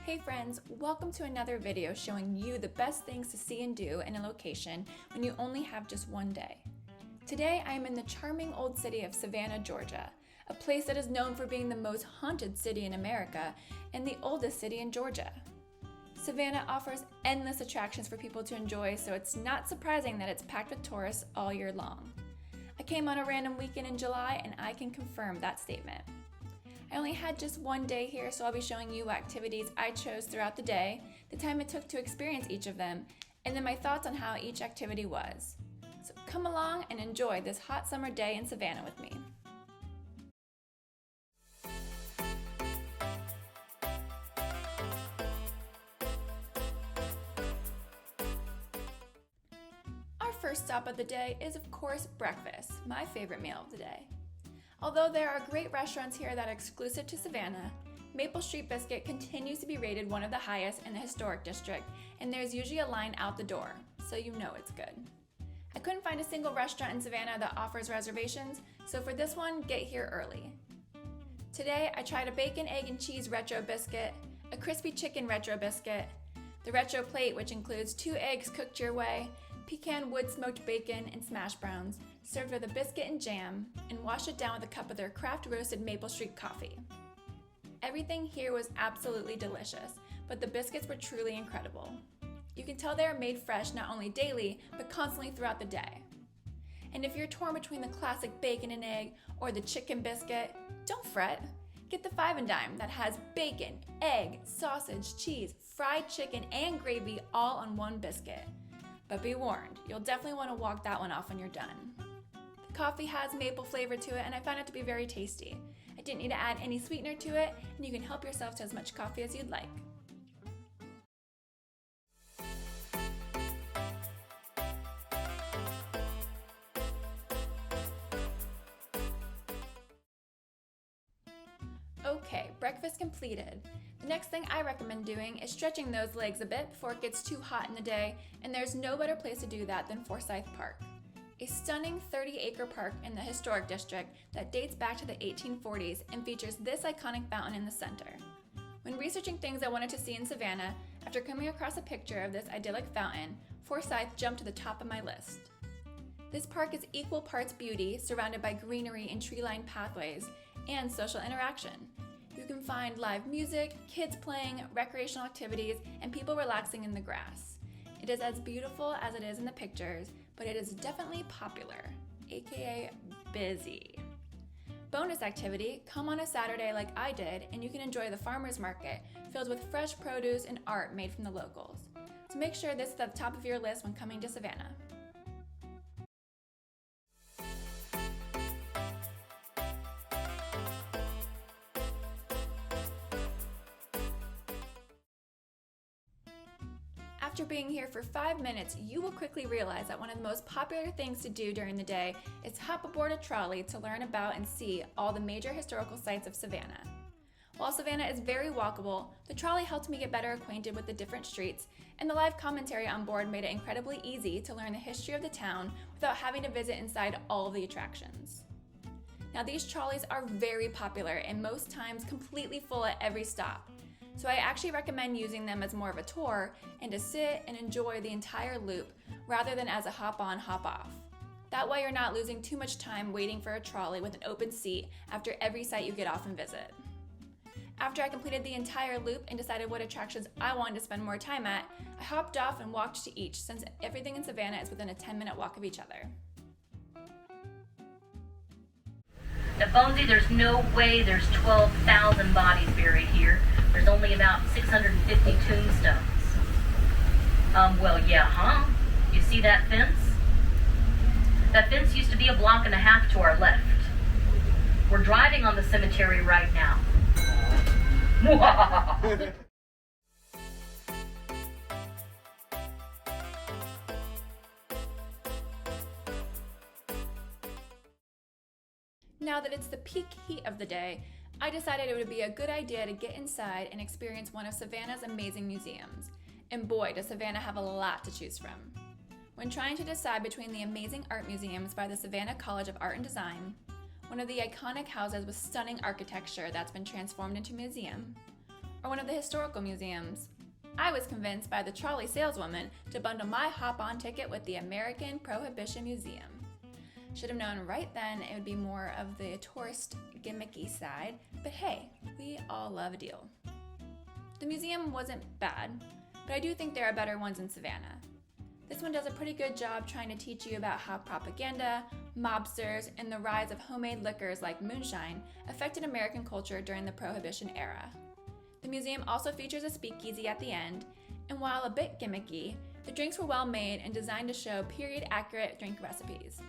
Hey friends, welcome to another video showing you the best things to see and do in a location when you only have just one day. Today I am in the charming old city of Savannah, Georgia, a place that is known for being the most haunted city in America and the oldest city in Georgia. Savannah offers endless attractions for people to enjoy, so it's not surprising that it's packed with tourists all year long. I came on a random weekend in July and I can confirm that statement. I only had just one day here, so I'll be showing you what activities I chose throughout the day, the time it took to experience each of them, and then my thoughts on how each activity was. So come along and enjoy this hot summer day in Savannah with me. Our first stop of the day is, of course, breakfast, my favorite meal of the day. Although there are great restaurants here that are exclusive to Savannah, Maple Street Biscuit continues to be rated one of the highest in the historic district, and there's usually a line out the door, so you know it's good. I couldn't find a single restaurant in Savannah that offers reservations, so for this one, get here early. Today, I tried a bacon, egg, and cheese retro biscuit, a crispy chicken retro biscuit, the retro plate, which includes 2 eggs cooked your way, pecan wood smoked bacon, and smash browns, served with a biscuit and jam, and wash it down with a cup of their craft roasted Maple Street coffee. Everything here was absolutely delicious, but the biscuits were truly incredible. You can tell they are made fresh not only daily, but constantly throughout the day. And if you're torn between the classic bacon and egg or the chicken biscuit, don't fret. Get the 5 and Dime that has bacon, egg, sausage, cheese, fried chicken, and gravy all on one biscuit. But be warned, you'll definitely want to walk that one off when you're done. The coffee has maple flavor to it, and I found it to be very tasty. I didn't need to add any sweetener to it, and you can help yourself to as much coffee as you'd like. Okay, breakfast completed. The next thing I recommend doing is stretching those legs a bit before it gets too hot in the day, and there's no better place to do that than Forsyth Park, a stunning 30-acre park in the historic district that dates back to the 1840s and features this iconic fountain in the center. When researching things I wanted to see in Savannah, after coming across a picture of this idyllic fountain, Forsyth jumped to the top of my list. This park is equal parts beauty, surrounded by greenery and tree-lined pathways, and social interaction. You can find live music, kids playing, recreational activities, and people relaxing in the grass. It is as beautiful as it is in the pictures, but it is definitely popular, aka busy. Bonus activity, come on a Saturday like I did, and you can enjoy the farmer's market filled with fresh produce and art made from the locals. So make sure this is at the top of your list when coming to Savannah. After being here for 5 minutes, you will quickly realize that one of the most popular things to do during the day is hop aboard a trolley to learn about and see all the major historical sites of Savannah. While Savannah is very walkable, the trolley helped me get better acquainted with the different streets, and the live commentary on board made it incredibly easy to learn the history of the town without having to visit inside all of the attractions. Now, these trolleys are very popular and most times completely full at every stop. So I actually recommend using them as more of a tour and to sit and enjoy the entire loop rather than as a hop on, hop off. That way you're not losing too much time waiting for a trolley with an open seat after every site you get off and visit. After I completed the entire loop and decided what attractions I wanted to spend more time at, I hopped off and walked to each, since everything in Savannah is within a 10-minute walk of each other. Now, Bonesy, there's no way there's 12,000 bodies buried here. There's only about 650 tombstones. Well, yeah, huh? You see that fence? That fence used to be a block and a half to our left. We're driving on the cemetery right now. Now that it's the peak heat of the day, I decided it would be a good idea to get inside and experience one of Savannah's amazing museums. And boy, does Savannah have a lot to choose from. When trying to decide between the amazing art museums by the Savannah College of Art and Design, one of the iconic houses with stunning architecture that's been transformed into a museum, or one of the historical museums. I was convinced by the trolley saleswoman to bundle my hop-on ticket with the American Prohibition Museum. Should have known right then it would be more of the tourist gimmicky side, but hey, we all love a deal. The museum wasn't bad, but I do think there are better ones in Savannah. This one does a pretty good job trying to teach you about how propaganda, mobsters, and the rise of homemade liquors like moonshine affected American culture during the Prohibition era. The museum also features a speakeasy at the end, and while a bit gimmicky, the drinks were well made and designed to show period-accurate drink recipes.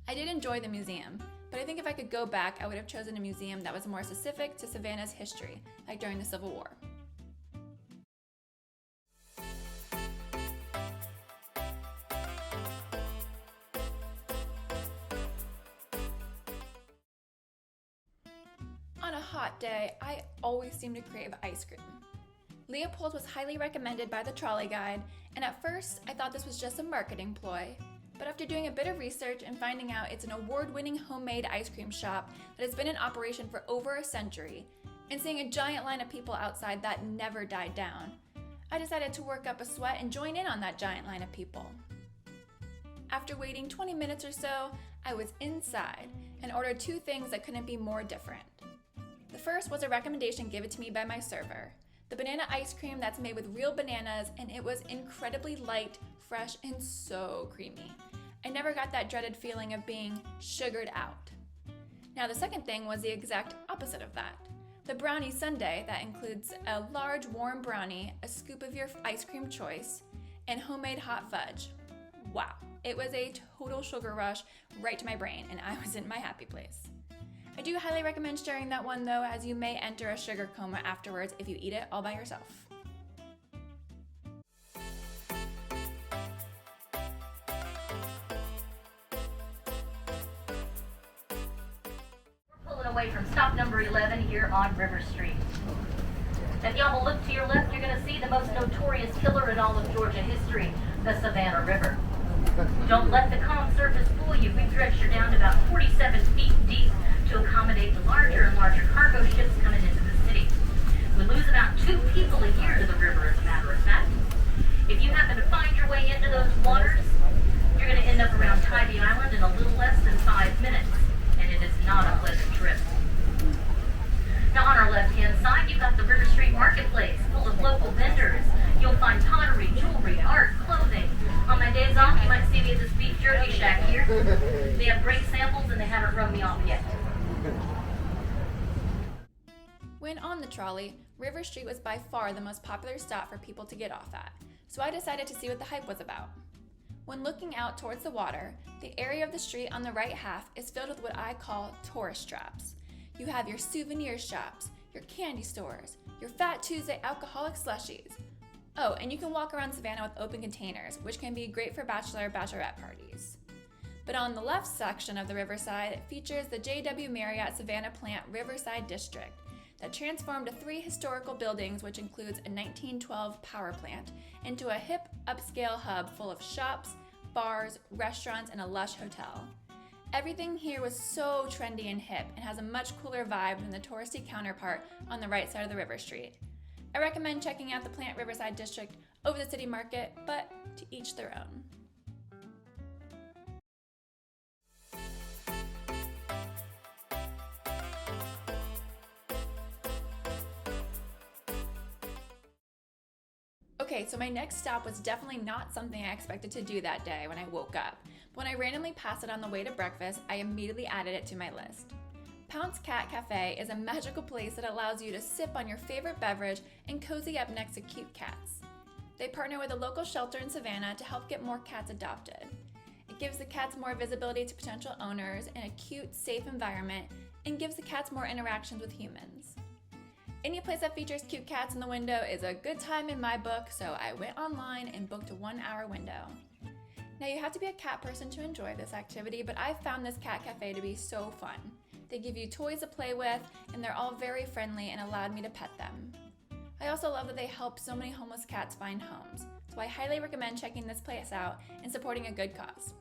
I did enjoy the museum, but I think if I could go back, I would have chosen a museum that was more specific to Savannah's history, like during the Civil War. On a hot day, I always seem to crave ice cream. Leopold was highly recommended by the trolley guide, and at first I thought this was just a marketing ploy. But after doing a bit of research and finding out it's an award-winning homemade ice cream shop that has been in operation for over a century, and seeing a giant line of people outside that never died down, I decided to work up a sweat and join in on that giant line of people. After waiting 20 minutes or so, I was inside and ordered two things that couldn't be more different. The first was a recommendation given to me by my server, the banana ice cream that's made with real bananas, and it was incredibly light, fresh, and so creamy. I never got that dreaded feeling of being sugared out. Now the second thing was the exact opposite of that. The brownie sundae that includes a large warm brownie, a scoop of your ice cream choice, and homemade hot fudge. Wow, it was a total sugar rush right to my brain, and I was in my happy place. I do highly recommend sharing that one though, as you may enter a sugar coma afterwards if you eat it all by yourself. We're pulling away from stop number 11 here on River Street. If y'all will look to your left, you're going to see the most notorious killer in all of Georgia history, the Savannah River. Don't let the calm surface fool you. We've dredged her down to about 47 feet deep to accommodate the larger and larger cargo ships coming into the city. We lose about 2 people a year to the river, as a matter of fact. If you happen to find your way into those waters, you're going to end up around Tybee Island in a little less than 5 minutes, and it is not a pleasant trip. Now on our left-hand side, you've got the River Street Marketplace, full of local vendors. You'll find pottery, jewelry, art, clothing. On my days off, you might see me at this beef jerky shack here. They have great samples, and they haven't run me off yet. When on the trolley, River Street was by far the most popular stop for people to get off at, so I decided to see what the hype was about. When looking out towards the water, the area of the street on the right half is filled with what I call tourist traps. You have your souvenir shops, your candy stores, your Fat Tuesday alcoholic slushies. Oh, and you can walk around Savannah with open containers, which can be great for bachelorette parties. But on the left section of the Riverside, it features the J.W. Marriott Savannah Plant Riverside District that transformed 3 historical buildings, which includes a 1912 power plant, into a hip, upscale hub full of shops, bars, restaurants, and a lush hotel. Everything here was so trendy and hip and has a much cooler vibe than the touristy counterpart on the right side of the River Street. I recommend checking out the Plant Riverside District over the city market, but to each their own. Okay, so my next stop was definitely not something I expected to do that day when I woke up. But when I randomly passed it on the way to breakfast, I immediately added it to my list. Pounce Cat Cafe is a magical place that allows you to sip on your favorite beverage and cozy up next to cute cats. They partner with a local shelter in Savannah to help get more cats adopted. It gives the cats more visibility to potential owners in a cute, safe environment and gives the cats more interactions with humans. Any place that features cute cats in the window is a good time in my book, so I went online and booked a 1-hour window. Now you have to be a cat person to enjoy this activity, but I found this cat cafe to be so fun. They give you toys to play with, and they're all very friendly and allowed me to pet them. I also love that they help so many homeless cats find homes, so I highly recommend checking this place out and supporting a good cause.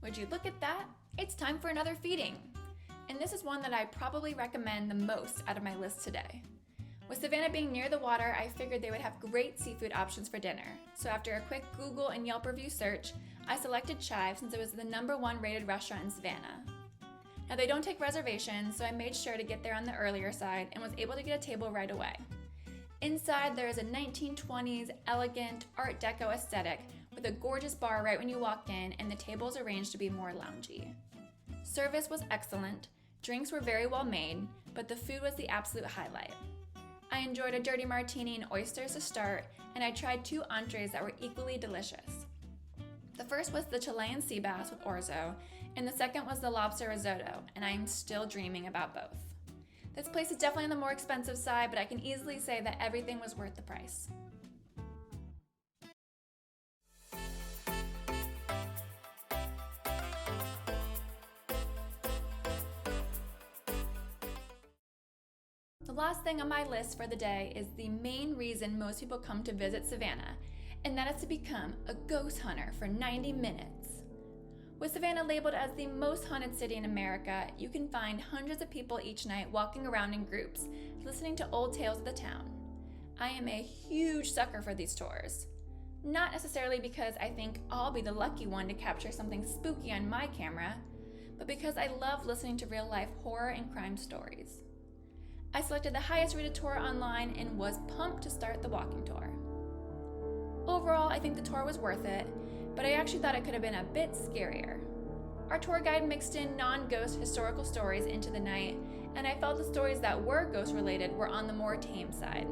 Would you look at that? It's time for another feeding. And this is one that I probably recommend the most out of my list today. With Savannah being near the water, I figured they would have great seafood options for dinner. So after a quick Google and Yelp review search, I selected Chive since it was the #1 rated restaurant in Savannah. Now they don't take reservations, so I made sure to get there on the earlier side and was able to get a table right away. Inside, there is a 1920s elegant Art Deco aesthetic with a gorgeous bar right when you walk in, and the tables arranged to be more loungy. Service was excellent, drinks were very well made, but the food was the absolute highlight. I enjoyed a dirty martini and oysters to start, and I tried 2 entrees that were equally delicious. The first was the Chilean sea bass with orzo, and the second was the lobster risotto, and I am still dreaming about both. This place is definitely on the more expensive side, but I can easily say that everything was worth the price. The last thing on my list for the day is the main reason most people come to visit Savannah, and that is to become a ghost hunter for 90 minutes. With Savannah labeled as the most haunted city in America, you can find hundreds of people each night walking around in groups, listening to old tales of the town. I am a huge sucker for these tours. Not necessarily because I think I'll be the lucky one to capture something spooky on my camera, but because I love listening to real-life horror and crime stories. I selected the highest rated tour online and was pumped to start the walking tour. Overall, I think the tour was worth it, but I actually thought it could have been a bit scarier. Our tour guide mixed in non-ghost historical stories into the night, and I felt the stories that were ghost-related were on the more tame side.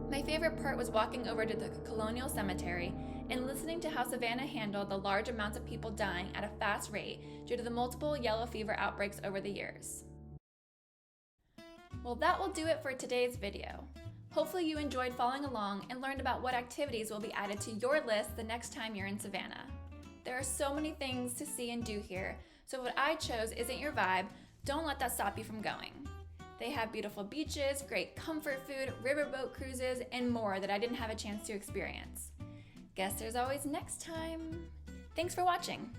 My favorite part was walking over to the Colonial Cemetery and listening to how Savannah handled the large amounts of people dying at a fast rate due to the multiple yellow fever outbreaks over the years. Well, that will do it for today's video. Hopefully you enjoyed following along and learned about what activities will be added to your list the next time you're in Savannah. There are so many things to see and do here, so if what I chose isn't your vibe, don't let that stop you from going. They have beautiful beaches, great comfort food, riverboat cruises, and more that I didn't have a chance to experience. Guess there's always next time. Thanks for watching.